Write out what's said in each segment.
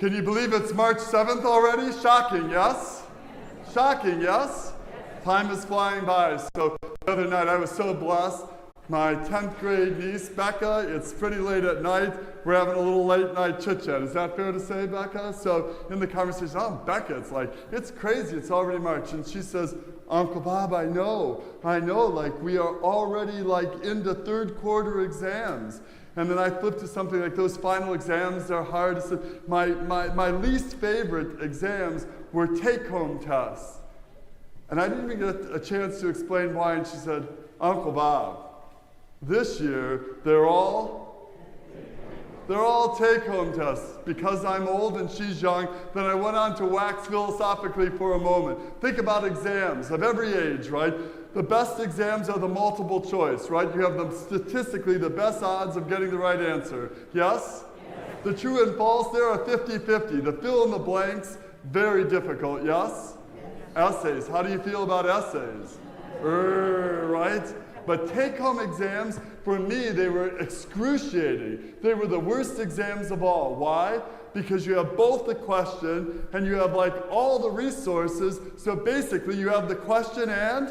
Can you believe it's March 7th already? Shocking, yes? Shocking, yes? Time is flying by. So the other night I was so blessed. My 10th grade niece, Becca, it's pretty late at night. We're having a little late night chit chat. Is that fair to say, Becca? So in the conversation, oh, Becca, it's crazy. It's already March. And she says, Uncle Bob, I know, like we are already like into third quarter exams. And then I flipped to something like those final exams are hard. I said, my least favorite exams were take-home tests. And I didn't even get a chance to explain why. And she said, Uncle Bob, this year they're all take-home tests. Because I'm old and she's young, then I went on to wax philosophically for a moment. Think about exams of every age, right? The best exams are the multiple choice, right? You have statistically the best odds of getting the right answer. Yes? The true and false, there are 50-50. The fill in the blanks, very difficult. Yes? Essays. How do you feel about essays? Right? But take-home exams, for me, they were excruciating. They were the worst exams of all. Why? Because you have both the question and you have like all the resources. So basically you have the question and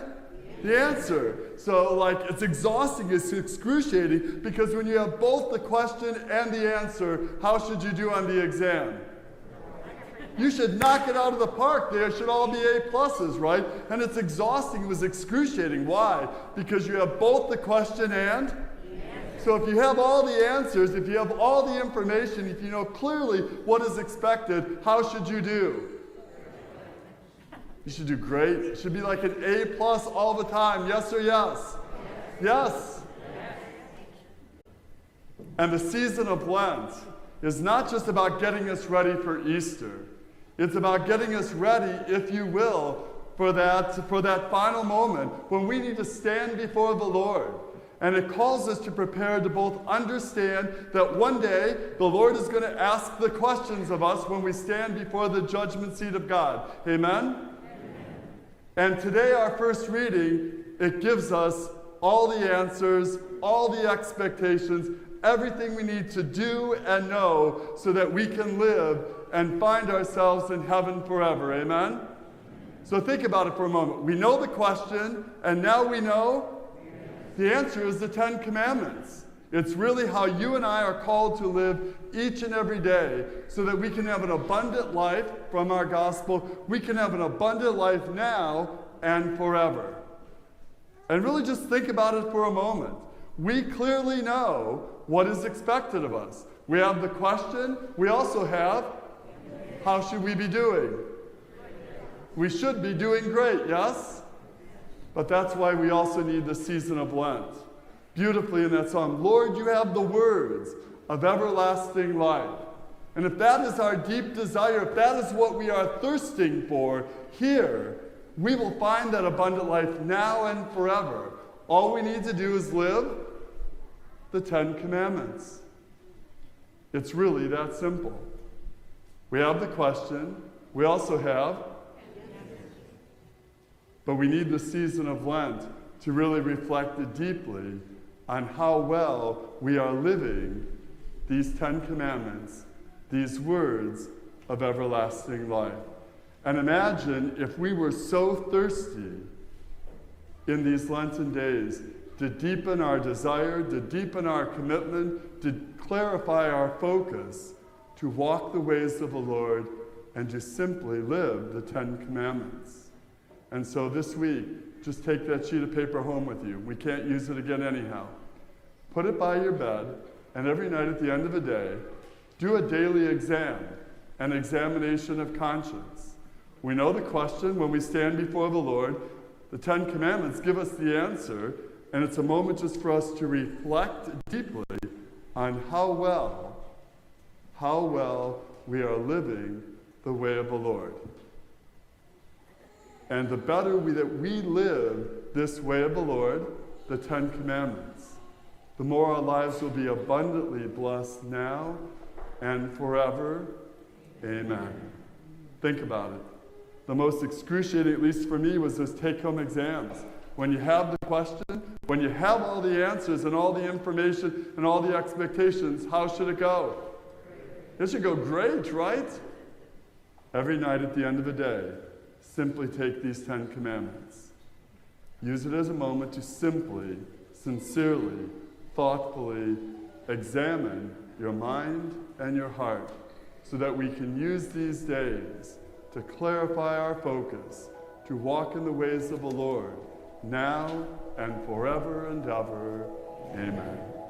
the answer. So like it's exhausting, it's excruciating, because when you have both the question and the answer, how should you do on the exam? You should knock it out of the park. They should all be A+, right? And it's exhausting, it was excruciating. Why? Because you have both the question and? So if you have all the answers, if you have all the information, if you know clearly what is expected, how should you do? You should do great. It should be like an A+ all the time. Yes or yes? Yes. And the season of Lent is not just about getting us ready for Easter. It's about getting us ready, if you will, for that final moment when we need to stand before the Lord. And it calls us to prepare to both understand that one day the Lord is going to ask the questions of us when we stand before the judgment seat of God. Amen? And today our first reading, it gives us all the answers, all the expectations, everything we need to do and know so that we can live and find ourselves in heaven forever. Amen? So think about it for a moment. We know the question, and now we know the answer is the 10 Commandments. It's really how you and I are called to live each and every day so that we can have an abundant life from our gospel. We can have an abundant life now and forever. And really just think about it for a moment. We clearly know what is expected of us. We have the question. We also have, how should we be doing? We should be doing great, yes? But that's why we also need the season of Lent. Beautifully in that song, Lord, you have the words of everlasting life. And if that is our deep desire, if that is what we are thirsting for here, we will find that abundant life now and forever. All we need to do is live the 10 Commandments. It's really that simple. We have the question, we also have, but we need the season of Lent to really reflect deeply on how well we are living these 10 Commandments, these words of everlasting life. And imagine if we were so thirsty in these Lenten days to deepen our desire, to deepen our commitment, to clarify our focus, to walk the ways of the Lord, and to simply live the 10 Commandments. And so this week, just take that sheet of paper home with you. We can't use it again anyhow. Put it by your bed, and every night at the end of the day, do a daily exam, an examination of conscience. We know the question when we stand before the Lord. The 10 Commandments give us the answer, and it's a moment just for us to reflect deeply on how well we are living the way of the Lord. And the better that we live this way of the Lord, the 10 Commandments, the more our lives will be abundantly blessed now and forever. Amen. Think about it. The most excruciating, at least for me, was those take-home exams. When you have the question, when you have all the answers and all the information and all the expectations, how should it go? It should go great, right? Every night at the end of the day, simply take these 10 commandments. Use it as a moment to simply, sincerely, thoughtfully examine your mind and your heart so that we can use these days to clarify our focus, to walk in the ways of the Lord, now and forever and ever. Amen.